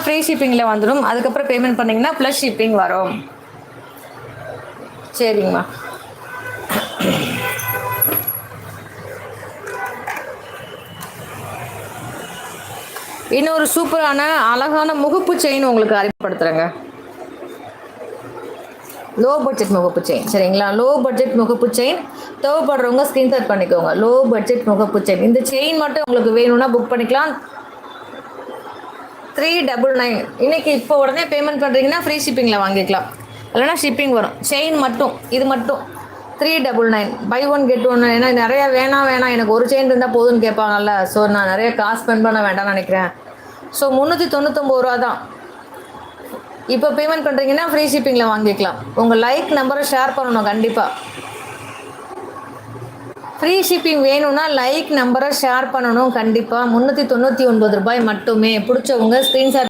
Free ஷிப்பிங்கில் வந்துடும். அதுக்கப்புறம் payment பண்ணிங்கன்னா ப்ளஸ் ஷிப்பிங் வரும். சரிங்கம்மா. இன்னொரு சூப்பரான அழகான முகப்பு செயின் உங்களுக்கு அறிமுகப்படுத்துகிறேங்க. லோ பட்ஜெட் முகப்பு செயின். சரிங்களா? லோ பட்ஜெட் முகப்பு செயின் தேவைப்படுறவங்க ஸ்க்ரீன்ஷாட் பண்ணிக்கோங்க. லோ பட்ஜெட் முகப்பு செயின். இந்த செயின் மட்டும் உங்களுக்கு வேணும்னா புக் பண்ணிக்கலாம். 399. இன்னைக்கு இப்போ உடனே பேமெண்ட் பண்ணுறீங்கன்னா ஃப்ரீ ஷிப்பிங்கில் வாங்கிக்கலாம். இல்லைனா ஷிப்பிங் வரும். செயின் மட்டும், இது மட்டும் 399. Buy one get one. ஏன்னா நிறையா வேணாம் எனக்கு ஒரு செயின் இருந்தால் போதும்னு கேட்பாங்கல்ல. ஸோ நான் நிறைய காசு ஸ்பெண்ட் பண்ண வேண்டாம்னு நினைக்கிறேன். ஸோ 399 ரூபா தான். இப்போ பேமெண்ட் பண்ணுறீங்கன்னா ஃப்ரீ ஷிப்பிங்கில் வாங்கிக்கலாம். உங்கள் லைக் நம்பரை ஷேர் பண்ணணும். கண்டிப்பாக ஃப்ரீ ஷிப்பிங் வேணும்னா லைக் நம்பரை ஷேர் பண்ணணும். கண்டிப்பாக 399 ரூபாய் மட்டுமே. பிடிச்சவங்க ஸ்க்ரீன்ஷாட்